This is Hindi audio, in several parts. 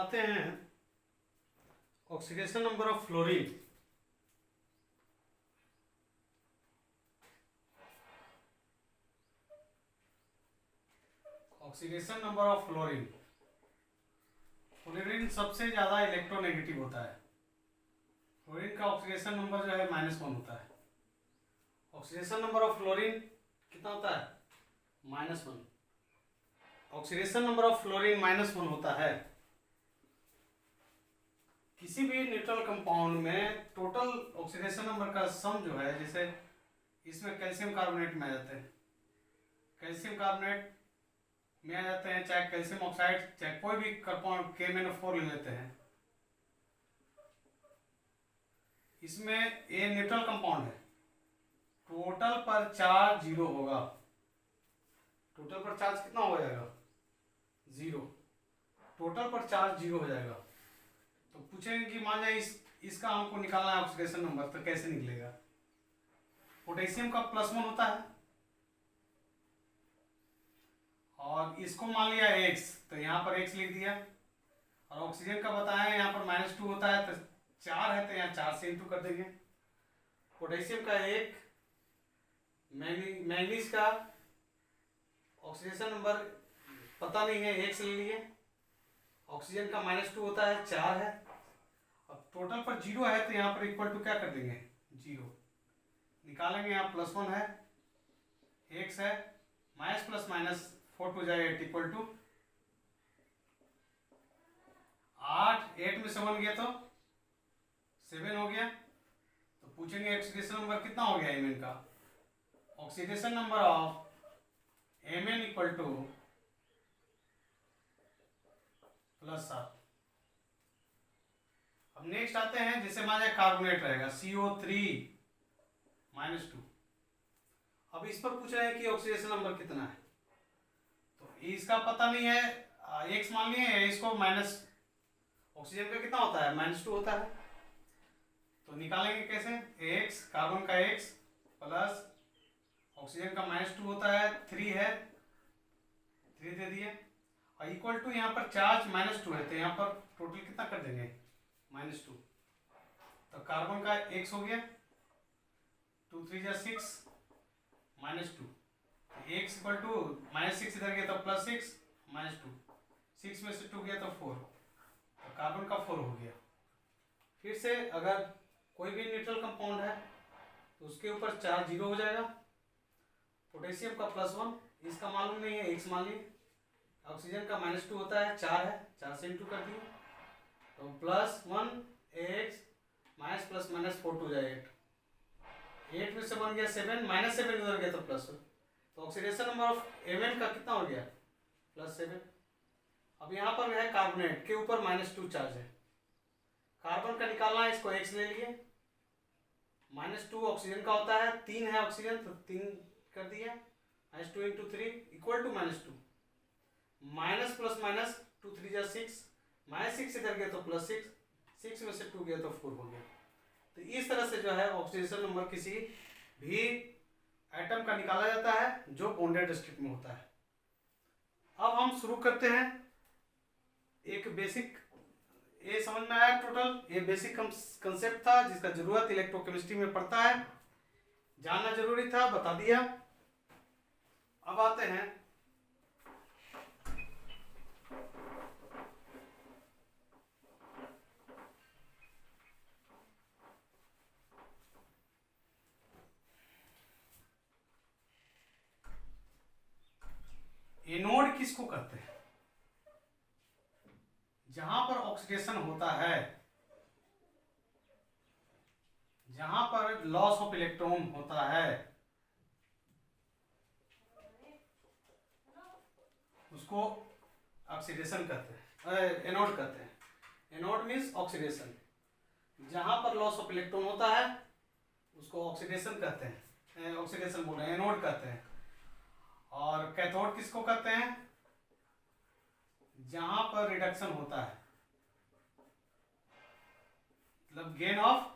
आते हैं oxidation number of fluorine. Oxidation number of fluorine. Fluorine सबसे ज्यादा इलेक्ट्रोनेगेटिव होता है। फ्लोरीन का ऑक्सीडेशन नंबर जो है -1 होता है। ऑक्सीडेशन नंबर ऑफ फ्लोरीन कितना होता है? -1। ऑक्सीडेशन नंबर ऑफ फ्लोरीन -1 होता है। किसी भी न्यूट्रल कंपाउंड में टोटल ऑक्सीडेशन नंबर का सम जो है, जैसे इसमें कैल्शियम कार्बोनेट में आ जाते हैं, कैल्शियम कार्बोनेट में आ जाते हैं, चाहे कैल्शियम ऑक्साइड, चाहे कोई भी कंपाउंड KMnO4 ले लेते हैं, इसमें ये न्यूट्रल कंपाउंड है। टोटल पर चार्ज 0 होगा। टोटल पर चार्ज कितना हो जाएगा? 0। टोटल पर चार्ज 0 हो जाएगा। तो पूछेंगे कि मान जाए इसका हमको निकालना है ऑक्सीडेशन नंबर, तो कैसे निकलेगा? पोटेशियम का +1 होता है और इसको मान लिया X, तो यहाँ पर X लिख दिया। और ऑक्सीजन का बताया यहाँ पर -2 होता है, तो 4 है तो यहाँ 4 से इंटू कर देंगे। पोटेशियम का 1, मैंगनीज का ऑक्सीडेशन नंबर पता नहीं है, 1 ले लिए। ऑक्सीजन का -2 होता है, 4 है। अब टोटल पर 0 है तो यहाँ पर इक्वल टू क्या कर देंगे? 0 निकालेंगे। यहाँ +1 है, X है, -+- 4 जाए 8 इक्वल टू 8। 8 में से 1 गया तो 7 हो गया। तो पूछेंगे ऑक्सीडेशन नंबर कितना हो गया Mn का? Oxidation number of Mn equal to +7। अब नेक्स्ट आते हैं, जैसे मान जाए कार्बोनेट रहेगा CO3 -2। अब इस पर पूछ रहे हैं कि ऑक्सीडेशन नंबर कितना है, तो इसका पता नहीं है, X मान लिए। इसको माइनस, ऑक्सीजन का कितना होता है? -2 होता है। तो निकालेंगे कैसे? X, कार्बन का X प्लस ऑक्सीजन का -2 होता है, 3 है, 3 दे दिए, और इक्वल टू यहाँ पर चार्ज -2 है, तो यहाँ पर टोटल कितना कर देंगे? -2। तो कार्बन का X हो गया 2 3 जा 6 -2। X इक्वल टू -6 इधर गया तो +6 -2, 6 में से 2 गया तो 4, तो कार्बन का 4 हो गया। फिर से अगर कोई भी न्यूट्रल कंपाउंड है तो उसके ऊपर चार्ज 0 हो जाएगा। पोटेशियम का +1, इसका मालूम नहीं है, X मान लिए। ऑक्सीजन का -2 होता है, 4 है, 4 से इंटू कर दिए, तो +1 X -+- 4 जाए 8। 8 में से 1 गया 7, -7 इधर गया तो +1। तो ऑक्सीडेशन नंबर ऑफ Mn का कितना हो गया? +7। अब यहाँ पर है कार्बोनेट के ऊपर -2 चार्ज है। कार्बन का निकालना है, इसको X ले लिए। -2 ऑक्सीजन का होता है, 3 है ऑक्सीजन, तो 3 कर दिया, -2 × 3 इक्वल टू -2, -+- 2 3 जा 6, -6 इधर गया तो +6, 6 में से 2 गया तो 4 हो गया। तो इस तरह से जो है ऑक्सीडेशन नंबर किसी भी एटम का निकाला जाता है जो बॉन्डेड स्टेट में होता है। अब हम शुरू करते हैं। एक बेसिक, ये समझ में आया टोटल, ये बेसिक कंसेप्ट था जिसका जरूरत इलेक्ट्रोकेमिस्ट्री में पड़ता है, जानना जरूरी था, बता दिया। अब आते हैं एनोड किसको कहते हैं? जहां पर ऑक्सीडेशन होता है, जहां पर लॉस ऑफ इलेक्ट्रॉन होता है, उसको ऑक्सीडेशन कहते हैं, एनोड कहते हैं। Anode means oxidation. जहां पर लॉस ऑफ इलेक्ट्रॉन होता है उसको ऑक्सीडेशन कहते हैं, ऑक्सीडेशन बोल रहे हैं, एनोड कहते हैं। और कैथोड किसको कहते हैं? जहां पर रिडक्शन होता है, मतलब गेन ऑफ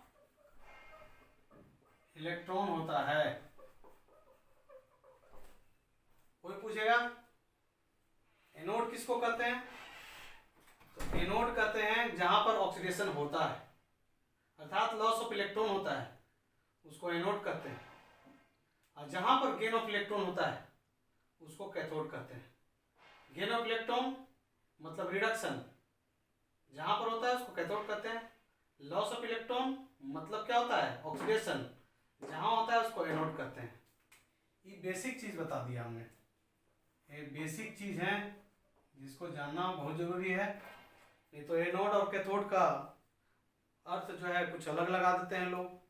इलेक्ट्रॉन होता है। कोई पूछेगा एनोड किसको कहते हैं, तो एनोड कहते हैं जहां पर ऑक्सीडेशन होता है, अर्थात लॉस ऑफ इलेक्ट्रॉन होता है, उसको एनोड कहते हैं। और जहां पर गेन ऑफ इलेक्ट्रॉन होता है उसको कैथोड कहते हैं। गेन ऑफ इलेक्ट्रॉन मतलब रिडक्शन जहां पर होता है उसको कैथोड कहते हैं। लॉस ऑफ इलेक्ट्रॉन मतलब क्या होता है, ऑक्सीडेशन जहां होता है उसको एनोड कहते हैं। ये बेसिक चीज बता दिया हमने, ये बेसिक चीज है जिसको जानना बहुत जरूरी है। नहीं तो एनोड और कैथोड का अर्थ जो है कुछ अलग लगा देते हैं लोग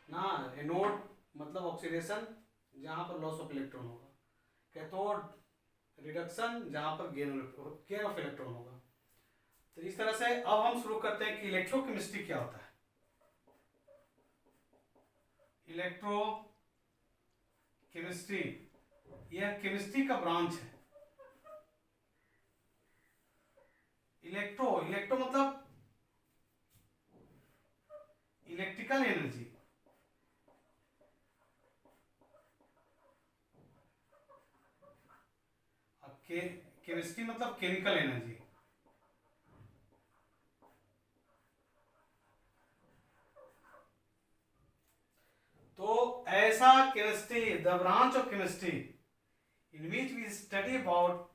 ना। एनोड मतलब ऑक्सीडेशन जहां पर लॉस ऑफ इलेक्ट्रॉन होगा, कैथोड रिडक्शन जहां पर गेन ऑफ इलेक्ट्रॉन होगा। तो इस तरह से अब हम शुरू करते हैं कि इलेक्ट्रोकेमिस्ट्री क्या होता है। इलेक्ट्रोकेमिस्ट्री यह केमिस्ट्री का ब्रांच है। इलेक्ट्रो मतलब इलेक्ट्रिकल एनर्जी, केमिस्ट्री मतलब केमिकल एनर्जी। तो ऐसा chemistry, the branch of chemistry in which we study about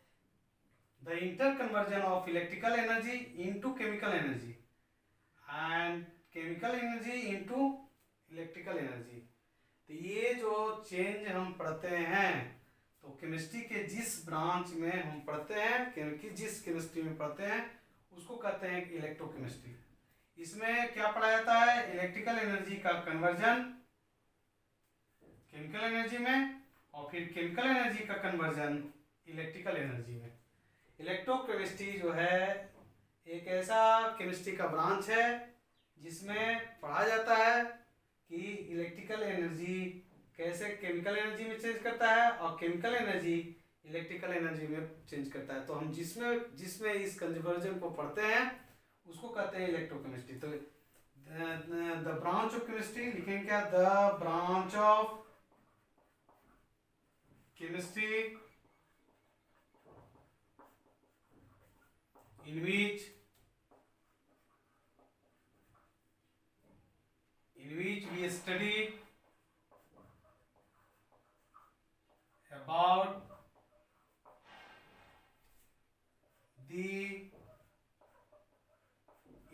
the interconversion of electrical energy into chemical energy and chemical energy into electrical energy। तो ये जो चेंज हम पढ़ते हैं तो केमिस्ट्री के जिस ब्रांच में हम पढ़ते हैं, जिस केमिस्ट्री में पढ़ते हैं उसको कहते हैं इलेक्ट्रोकेमिस्ट्री। इसमें क्या पढ़ा जाता है, इलेक्ट्रिकल एनर्जी का कन्वर्जन केमिकल एनर्जी में और फिर केमिकल एनर्जी का कन्वर्जन इलेक्ट्रिकल एनर्जी में। इलेक्ट्रोकेमिस्ट्री जो है एक ऐसा केमिस्ट्री का ब्रांच है जिसमें पढ़ा जाता है कि इलेक्ट्रिकल एनर्जी कैसे केमिकल एनर्जी में चेंज करता है और केमिकल एनर्जी इलेक्ट्रिकल एनर्जी में चेंज करता है। तो हम जिसमें इस कन्वर्जन को पढ़ते हैं उसको कहते हैं इलेक्ट्रोकेमिस्ट्री। तो द ब्रांच ऑफ केमिस्ट्री लिखेंगे क्या, the branch of chemistry in which we study about the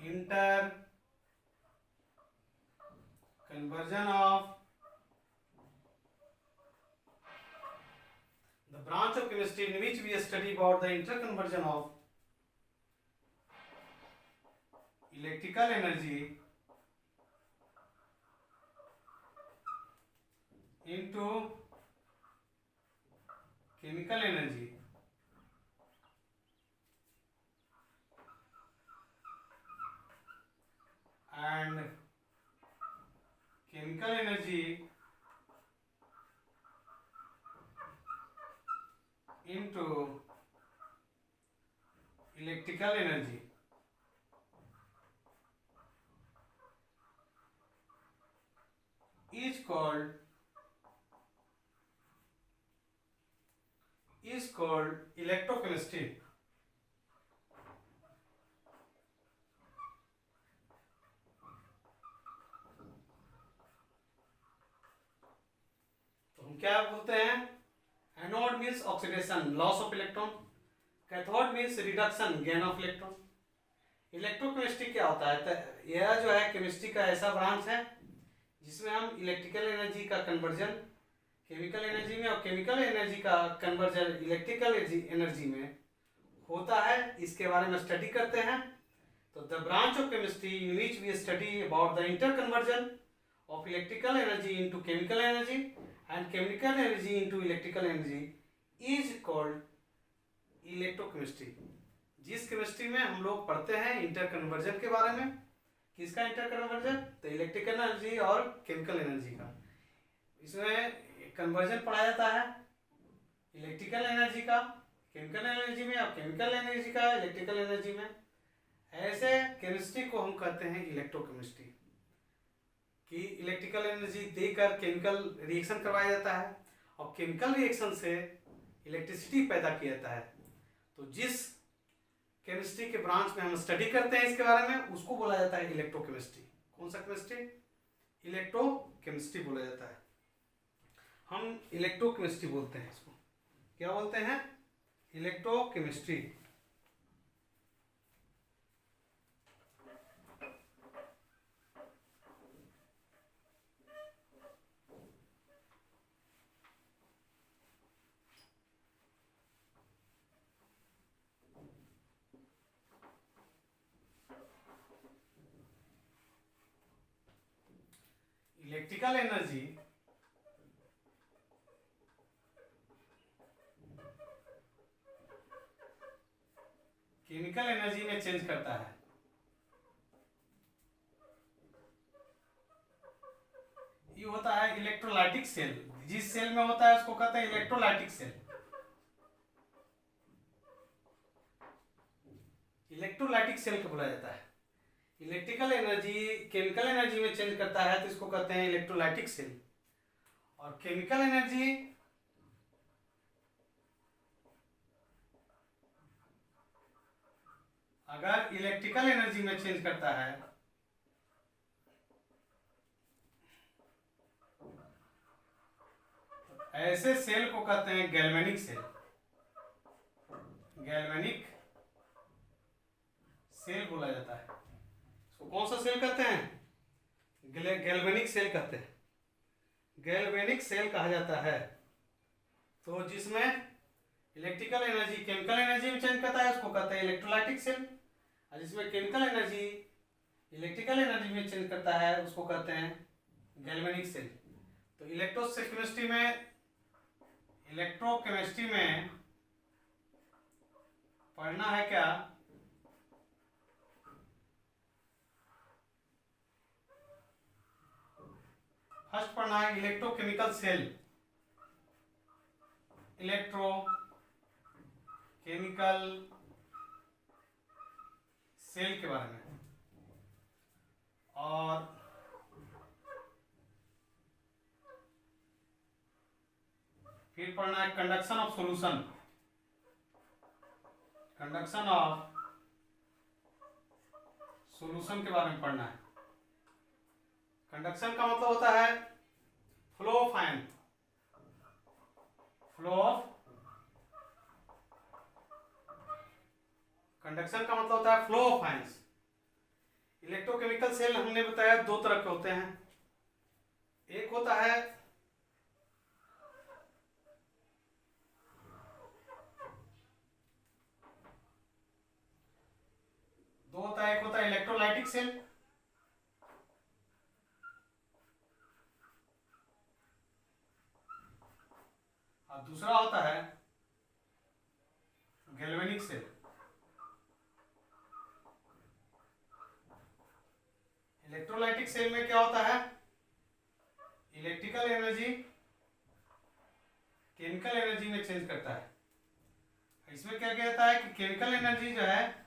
interconversion of the branch of chemistry in which we study about the interconversion of electrical energy into chemical energy and chemical energy into electrical energy is called electrochemistry। तो हम क्या बोलते हैं, anode means oxidation loss of electron, cathode means reduction gain of electron. Electrochemistry क्या होता है, तो यह जो है केमिस्ट्री का ऐसा ब्रांच है जिसमें हम इलेक्ट्रिकल एनर्जी का कन्वर्जन केमिकल एनर्जी में और केमिकल एनर्जी का कन्वर्जन इलेक्ट्रिकल एनर्जी में होता है, इसके बारे में स्टडी करते हैं। तो the branch of chemistry in which we study about the interconversion of electrical energy into chemical energy and chemical energy into electrical energy is called electrochemistry. जिस केमिस्ट्री में हम लोग पढ़ते हैं इंटरकन्वर्जन के बारे में, किसका इंटरकन्वर्जन, तो इलेक्ट्रिकल एनर्जी और केमिकल एनर्जी का। इसमें कन्वर्जन पढ़ा जाता है इलेक्ट्रिकल एनर्जी का केमिकल एनर्जी में और केमिकल एनर्जी का इलेक्ट्रिकल एनर्जी में। ऐसे केमिस्ट्री को हम कहते हैं इलेक्ट्रोकेमिस्ट्री, कि इलेक्ट्रिकल एनर्जी देकर केमिकल रिएक्शन करवाया जाता है और केमिकल रिएक्शन से इलेक्ट्रिसिटी पैदा किया जाता है। तो जिस केमिस्ट्री के ब्रांच में हम स्टडी करते हैं इसके बारे में, उसको बोला जाता है इलेक्ट्रोकेमिस्ट्री। कौन सा केमिस्ट्री? इलेक्ट्रोकेमिस्ट्री बोला जाता है। हम इलेक्ट्रोकेमिस्ट्री बोलते हैं इसको। क्या बोलते हैं? Electrochemistry. Electrical energy chemical energy में चेंज करता है। ये होता है इलेक्ट्रोलाइटिक सेल। जिस सेल में होता है उसको कहते हैं इलेक्ट्रोलाइटिक सेल। इलेक्ट्रोलाइटिक सेल को बोला जाता है। इलेक्ट्रिकल एनर्जी केमिकल एनर्जी में चेंज करता है तो इसको कहते हैं इलेक्ट्रोलाइटिक सेल। और केमिकल एनर्जी अगर इलेक्ट्रिकल एनर्जी में चेंज करता है ऐसे सेल को कहते हैं गैल्वेनिक सेल। गैल्वेनिक सेल बोला जाता है। इसको कौन सा सेल कहते हैं? गैल्वेनिक सेल कहते हैं। गैल्वेनिक सेल कहा जाता है। तो जिसमें इलेक्ट्रिकल एनर्जी केमिकल एनर्जी में चेंज करता है उसको कहते हैं इलेक्ट्रोलाइटिक सेल, और जिसमें केमिकल एनर्जी इलेक्ट्रिकल एनर्जी में चेंज करता है उसको कहते हैं गैल्वेनिक सेल। तो इलेक्ट्रोकेमिस्ट्री में पढ़ना है क्या? फर्स्ट पढ़ना है इलेक्ट्रोकेमिकल सेल। इलेक्ट्रोकेमिकल सेल के बारे में। और फिर पढ़ना है conduction of solution. Conduction of solution के बारे में पढ़ना है। कंडक्शन का मतलब होता है flow of ion. Flow of conduction का मतलब होता है flow of ions. Electrochemical cell हमने बताया दो तरह के होते हैं। एक होता है एक होता है इलेक्ट्रोलाइटिक सेल, और दूसरा होता है गैल्वेनिक सेल। इलेक्ट्रोलाइटिक सेल में क्या होता है? इलेक्ट्रिकल एनर्जी केमिकल एनर्जी में चेंज करता है। इसमें क्या किया जाता है कि केमिकल एनर्जी जो है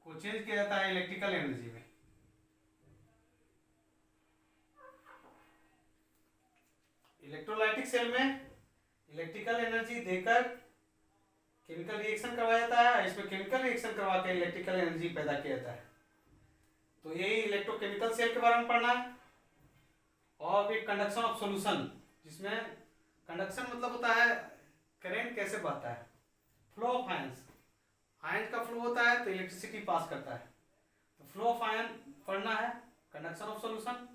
को चेंज किया जाता है इलेक्ट्रिकल एनर्जी में। इलेक्ट्रोलाइटिक सेल में इलेक्ट्रिकल एनर्जी देकर केमिकल रिएक्शन करवाया जाता है, इसमें केमिकल रिएक्शन करवा के इलेक्ट्रिकल एनर्जी पैदा किया जाता है। तो यही इलेक्ट्रोकेमिकल सेल के बारे में पढ़ना है। और फिर कंडक्शन ऑफ सॉल्यूशन, जिसमें कंडक्शन मतलब होता है करंट कैसे बहता है, फ्लो ऑफ आयंस। आयन का फ्लो होता है तो इलेक्ट्रिसिटी पास करता है। तो फ्लो ऑफ आयन पढ़ना है, कंडक्शन ऑफ सॉल्यूशन।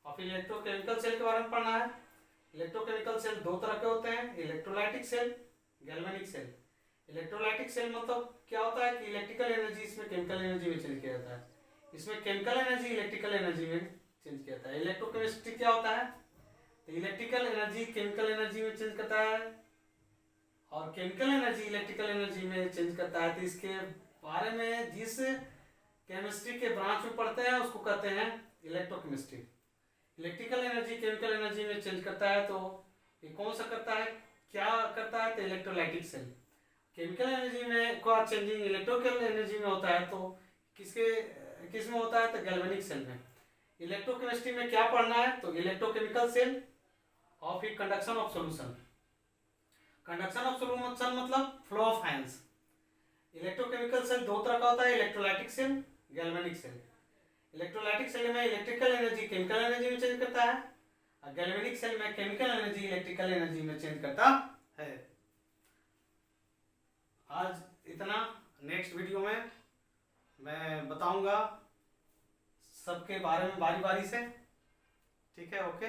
और फिर इलेक्ट्रोकेमिकल सेल के बारे में पढ़ना है। इलेक्ट्रोकेमिकल सेल दो तरह के होते हैं, electrolytic cell, galvanic cell. Electrolytic cell मतलब क्या होता है कि इलेक्ट्रिकल एनर्जी इसमें केमिकल एनर्जी में चेंज किया जाता है। इसमें केमिकल एनर्जी इलेक्ट्रिकल एनर्जी में चेंज किया जाता है। इलेक्ट्रोकेमिस्ट्री क्या होता है? तो इलेक्ट्रिकल एनर्जी केमिकल एनर्जी में चेंज करता है और केमिकल एनर्जी इलेक्ट्रिकल एनर्जी में चेंज करता है। तो इसके बारे में जिस केमिस्ट्री के ब्रांच में पढ़ते हैं उसको कहते हैं electrochemistry. Electrical energy chemical energy में चेंज करता है तो ये कौन सा करता है, क्या करता है? तो इलेक्ट्रोलाइटिक सेल। केमिकल एनर्जी में का चेंजिंग इलेक्ट्रिकल एनर्जी में होता है तो किस में होता है? तो गैल्वेनिक सेल में। इलेक्ट्रोकेमिस्ट्री में क्या पढ़ना है? तो इलेक्ट्रोकेमिकल सेल और फिर conduction of solution. Conduction of solution मतलब flow of ions. Electrochemical cell दो तरह का होता है, electrolytic cell, galvanic cell. Electrolytic cell में इलेक्ट्रिकल एनर्जी केमिकल एनर्जी में चेंज करता है, और गैल्वेनिक सेल में केमिकल एनर्जी इलेक्ट्रिकल एनर्जी में चेंज करता है। आज इतना, नेक्स्ट वीडियो में मैं बताऊंगा सबके बारे में बारी बारी से। ठीक है, ओके।